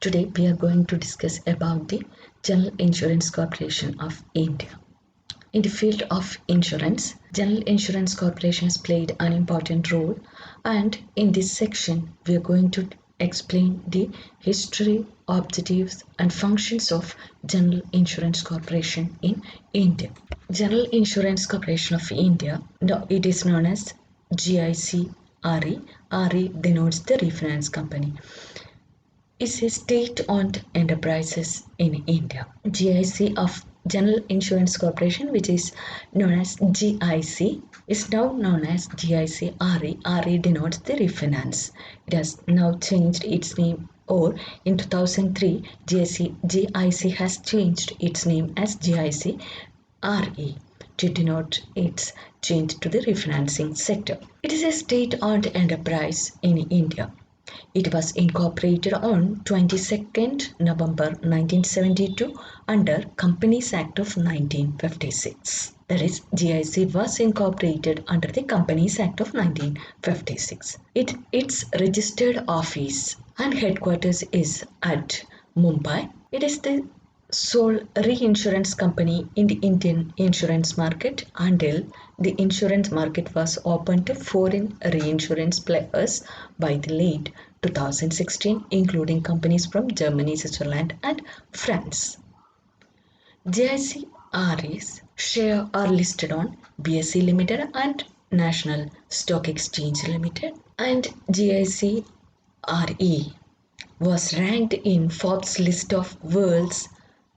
Today we are going to discuss about the General Insurance Corporation of India. In the field of insurance, General Insurance Corporation has played an important role, and in this section we are going to explain the history, objectives and functions of General Insurance Corporation in India. General Insurance Corporation of India, now it is known as GIC RE. RE denotes the refinance company, is a state-owned enterprises in India. GIC of General Insurance Corporation, which is known as GIC, is now known as GIC RE. RE denotes the refinance. It has now changed its name, or in 2003, GIC has changed its name as GIC RE to denote its change to the refinancing sector. It is a state-owned enterprise in India. It was incorporated on 22nd November 1972 under Companies Act of 1956. That is, GIC was incorporated under the Companies Act of 1956. Its registered office and headquarters is at Mumbai. It is the sole reinsurance company in the Indian insurance market until the insurance market was opened to foreign reinsurance players by the late 2016, including companies from Germany, Switzerland and France. GIC RE's share are listed on BSE Limited and National Stock Exchange Limited, and GIC RE was ranked in Forbes list of world's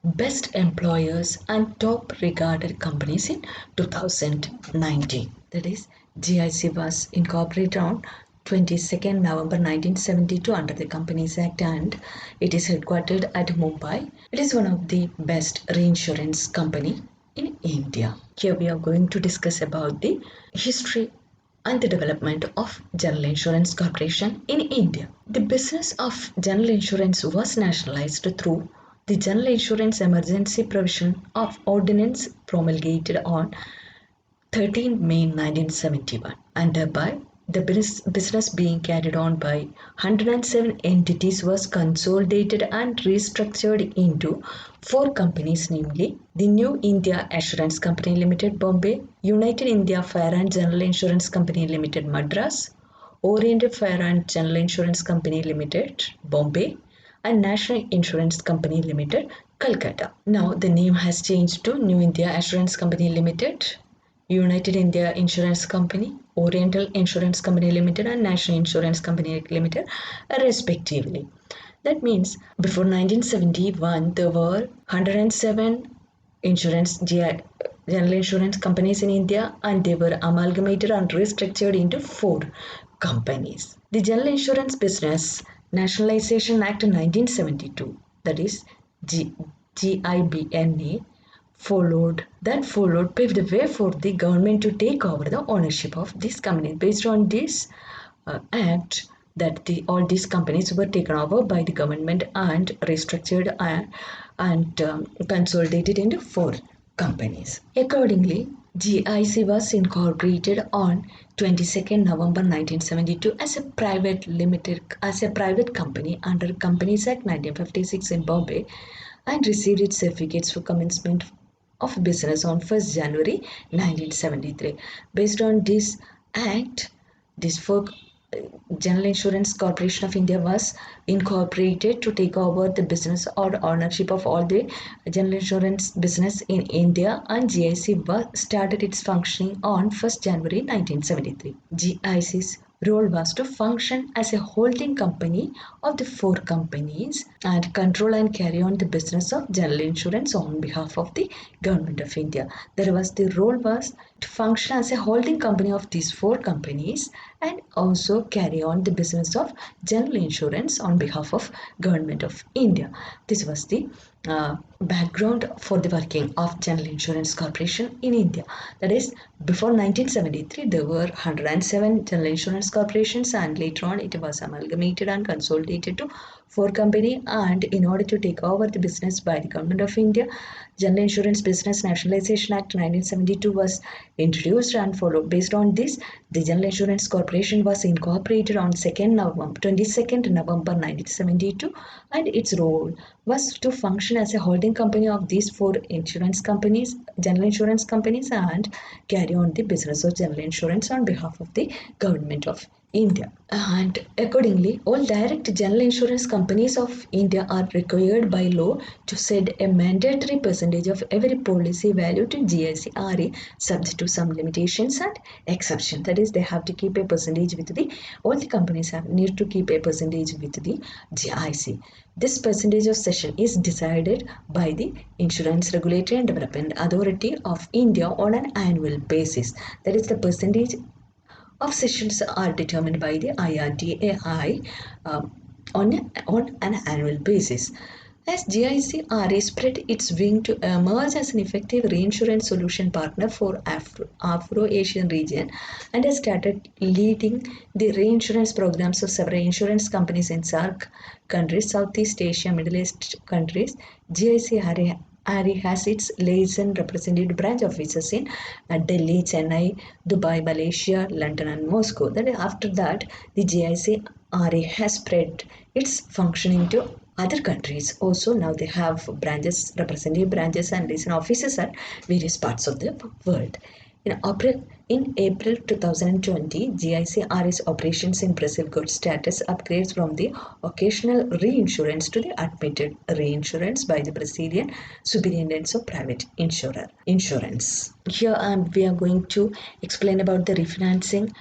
best employers and top regarded companies in 2019. That is, GIC was incorporated on 22nd November 1972 under the Companies Act, and it is headquartered at Mumbai. It is one of the best reinsurance company in India. Here we are going to discuss about the history and the development of General Insurance Corporation in India. The business of general insurance was nationalized through the General Insurance Emergency Provision of Ordinance promulgated on 13 May 1971, and thereby the business being carried on by 107 entities was consolidated and restructured into 4 companies, namely the New India Assurance Company Limited, Bombay; United India Fire and General Insurance Company Limited, Madras; Oriental Fire and General Insurance Company Limited, Bombay; and National Insurance Company Limited, Calcutta. Now the name has changed to New India Assurance Company Limited, United India Insurance Company, Oriental Insurance Company Limited and National Insurance Company Limited respectively. That means before 1971 there were 107 general insurance companies in India, and they were amalgamated and restructured into 4 companies. The General Insurance Business Nationalization Act 1972, that is GIBNA, paved the way for the government to take over the ownership of this company. Based on this act, that all these companies were taken over by the government and restructured and consolidated into 4 companies. Accordingly, GIC was incorporated on 22nd November 1972 as a private company under Companies Act 1956 in Bombay, and received its certificates for commencement of business on 1st January 1973. Based on this act, this General Insurance Corporation of India was incorporated to take over the business or ownership of all the general insurance business in India, and GIC started its functioning on 1st January 1973. GIC's role was to function as a holding company of the 4 companies and control and carry on the business of general insurance on behalf of the Government of India. The role was to function as a holding company of these 4 companies and also carry on the business of general insurance on behalf of Government of India. This was the background for the working of General Insurance Corporation in India. That is, before 1973 there were 107 general insurance corporations, and later on it was amalgamated and consolidated to for company, and in order to take over the business by the Government of India, General Insurance Business Nationalization Act 1972 was introduced and followed. Based on this, the General Insurance Corporation was incorporated on 22nd November 1972, and its role was to function as a holding company of these four insurance companies, general insurance companies, and carry on the business of general insurance on behalf of the Government of India. And accordingly, all direct general insurance companies of India are required by law to set a mandatory percentage of every policy value to GIC-RE, subject to some limitations and exception. That is, they have to keep a percentage with the, all the companies have need to keep a percentage with the GIC. This percentage of cession is decided by the Insurance Regulatory and Development Authority of India on an annual basis. That is, the percentage of sessions are determined by the IRDAI on an annual basis. As GIC-RE spread its wing to emerge as an effective reinsurance solution partner for Afro-Asian region and has started leading the reinsurance programs of several insurance companies in SAARC countries, Southeast Asia, Middle East countries, GIC-RE has its liaison representative branch offices in Delhi, Chennai, Dubai, Malaysia, London, and Moscow. Then after that, the GIC-RE has spread its functioning to other countries. Also, now they have branches, representative branches, and liaison offices at various parts of the world. In April 2020, GIC-RE's operations in Brazil got status upgrades from the occasional reinsurance to the admitted reinsurance by the Brazilian Superintendence of Private Insurance. Here we are going to explain about the refinancing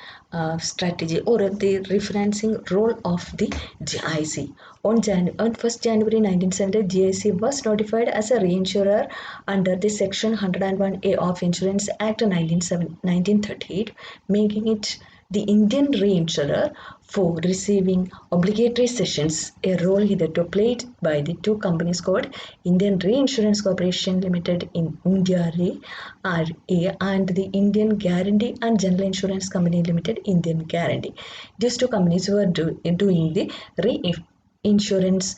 strategy or the refinancing role of the GIC. On 1st January 1970, GIC was notified as a reinsurer under the Section 101A of Insurance Act 1938, making it the Indian reinsurer for receiving obligatory cessions, a role hitherto played by the two companies called Indian Reinsurance Corporation Limited in India RA and the Indian Guarantee and General Insurance Company Limited Indian Guarantee. These two companies were doing the reinsurance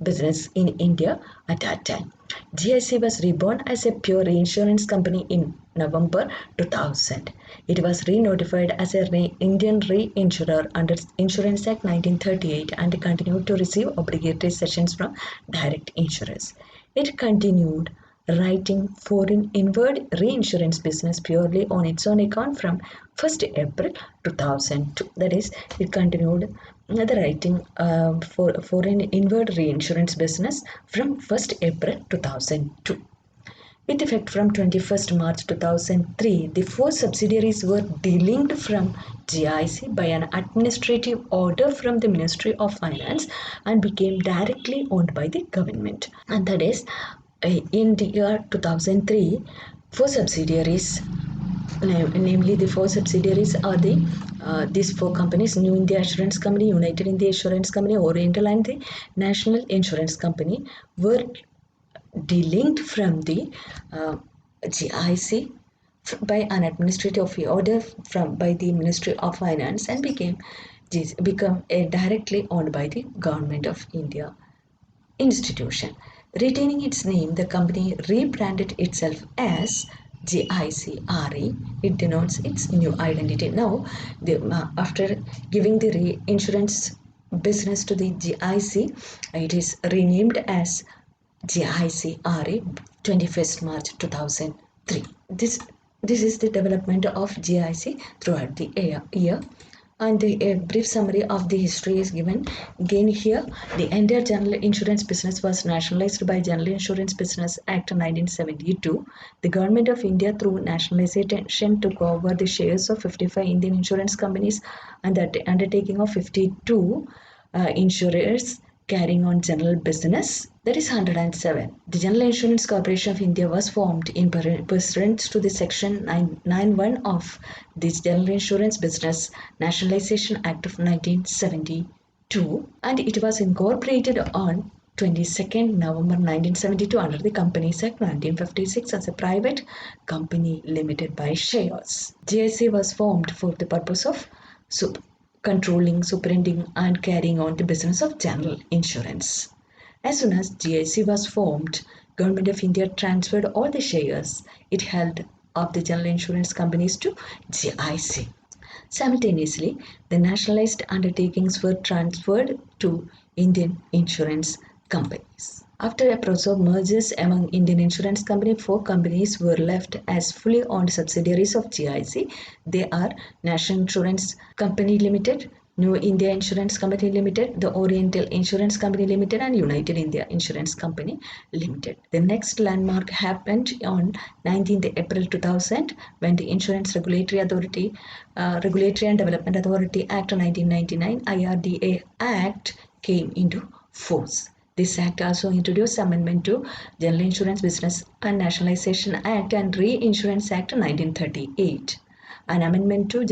business in India at that time. GIC was reborn as a pure reinsurance company in November 2000. It was re-notified as a Indian reinsurer under Insurance Act 1938 and continued to receive obligatory cessions from direct insurers. It continued writing foreign inward reinsurance business purely on its own account from 1st April 2002. That is, it continued the writing for foreign inward reinsurance business from 1st April 2002. With effect from 21st March 2003, the four subsidiaries were delinked from GIC by an administrative order from the Ministry of Finance and became directly owned by the government. And that is, in the year 2003, four subsidiaries, namely the four subsidiaries are these four companies: New India Assurance Company, United India Assurance Company, Oriental, and the National Insurance Company, were delinked from the GIC by an administrative order by the Ministry of Finance and become directly owned by the Government of India institution. Retaining its name, the company rebranded itself as GIC-RE. It denotes its new identity. Now, after giving the reinsurance business to the GIC, it is renamed as GIC-RE 21st March 2003. This is the development of GIC throughout the year. And a brief summary of the history is given. Again here, the entire general insurance business was nationalized by General Insurance Business Act 1972. The Government of India, through nationalization, took over the shares of 55 Indian insurance companies and the undertaking of 52 insurers carrying on general business, that is 107. The General Insurance Corporation of India was formed in pursuant to the Section 991 of the General Insurance Business Nationalization Act of 1972, and it was incorporated on 22nd November 1972 under the Companies Act 1956 as a private company limited by shares. GIC was formed for the purpose of controlling, superintending, and carrying on the business of general insurance. As soon as GIC was formed, Government of India transferred all the shares it held of the general insurance companies to GIC. Simultaneously, the nationalized undertakings were transferred to Indian insurance companies. After a process of mergers among Indian insurance companies, four companies were left as fully owned subsidiaries of GIC. They are National Insurance Company Limited, New India Insurance Company Limited, the Oriental Insurance Company Limited, and United India Insurance Company Limited. The next landmark happened on 19th April 2000 when the Insurance Regulatory and Development Authority Act 1999 IRDA Act came into force. This act also introduced amendment to General Insurance Business and Nationalization Act and Reinsurance Act 1938. An amendment to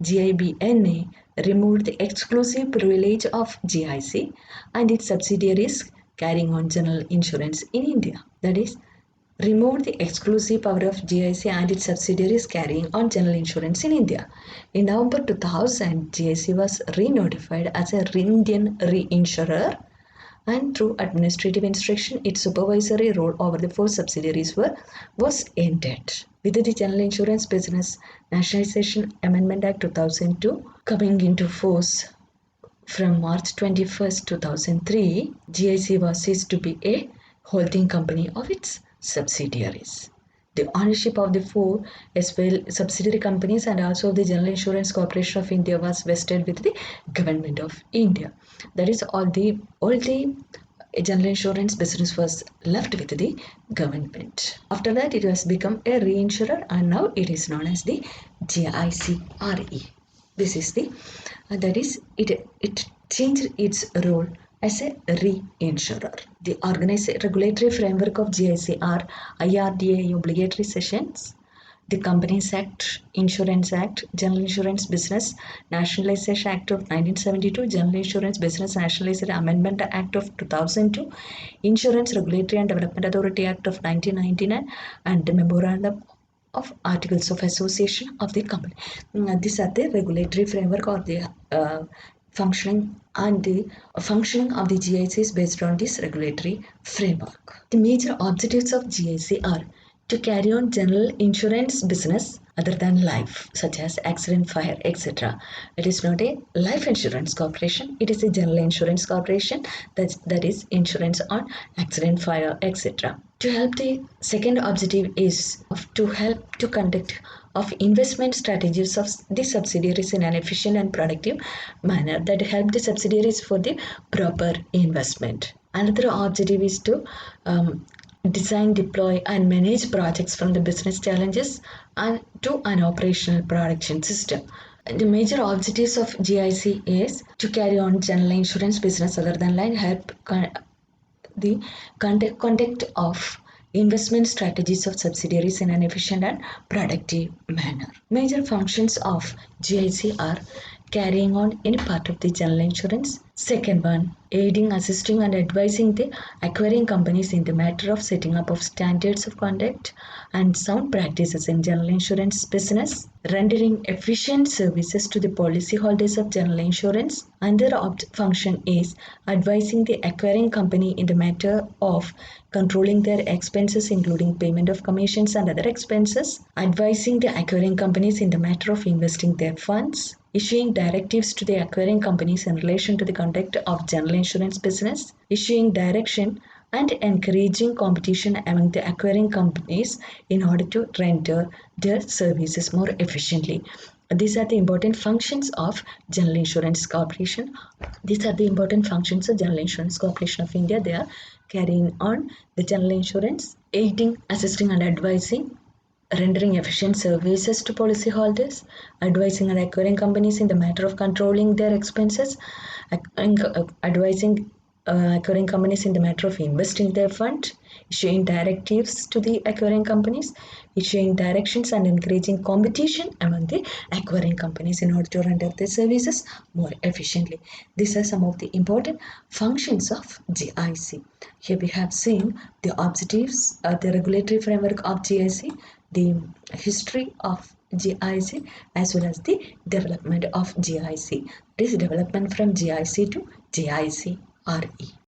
GIBNA removed the exclusive privilege of GIC and its subsidiaries carrying on general insurance in India. That is, removed the exclusive power of GIC and its subsidiaries carrying on general insurance in India. In November 2000, GIC was re-notified as a Indian reinsurer, and through administrative instruction, its supervisory role over the four subsidiaries was ended. With the General Insurance Business Nationalization Amendment Act 2002 coming into force from March 21st, 2003, GIC was ceased to be a holding company of its subsidiaries. The ownership of the four as well subsidiary companies and also the General Insurance Corporation of India was vested with the Government of India. That is, all the general insurance business was left with the government. After that, it has become a reinsurer and now it is known as the GICRE. This is it changed its role as a reinsurer. The regulatory framework of GIC are IRDA obligatory sessions, the Companies Act, Insurance Act, General Insurance Business Nationalization Act of 1972, General Insurance Business Nationalization Amendment Act of 2002, Insurance Regulatory and Development Authority Act of 1999, and the Memorandum of Articles of Association of the company. These are the regulatory framework or the functioning and the functioning of the GIC is based on this regulatory framework. The major objectives of GIC are to carry on general insurance business other than life, such as accident, fire, etc. It is not a life insurance corporation, it is a general insurance corporation that is insurance on accident, fire, etc. To help, the second objective is to help to conduct of investment strategies of the subsidiaries in an efficient and productive manner that help the subsidiaries for the proper investment. Another objective is to design, deploy, and manage projects from the business challenges and to an operational production system. The major objectives of GIC is to carry on general insurance business other than line, help the conduct of investment strategies of subsidiaries in an efficient and productive manner. Major functions of GIC are carrying on any part of the general insurance. Second one, aiding, assisting and advising the acquiring companies in the matter of setting up of standards of conduct and sound practices in general insurance business, rendering efficient services to the policyholders of general insurance. Another function is advising the acquiring company in the matter of controlling their expenses including payment of commissions and other expenses, advising the acquiring companies in the matter of investing their funds, issuing directives to the acquiring companies in relation to the conduct of general insurance business, issuing direction and encouraging competition among the acquiring companies in order to render their services more efficiently. These are the important functions of General Insurance Corporation. These are the important functions of General Insurance Corporation of India. They are carrying on the general insurance, aiding, assisting and advising, rendering efficient services to policyholders, advising and acquiring companies in the matter of controlling their expenses, advising acquiring companies in the matter of investing their fund, issuing directives to the acquiring companies, issuing directions and encouraging competition among the acquiring companies in order to render their services more efficiently. These are some of the important functions of GIC. Here we have seen the objectives, the regulatory framework of GIC, the history of GIC as well as the development of GIC. It is development from GIC to GIC RE.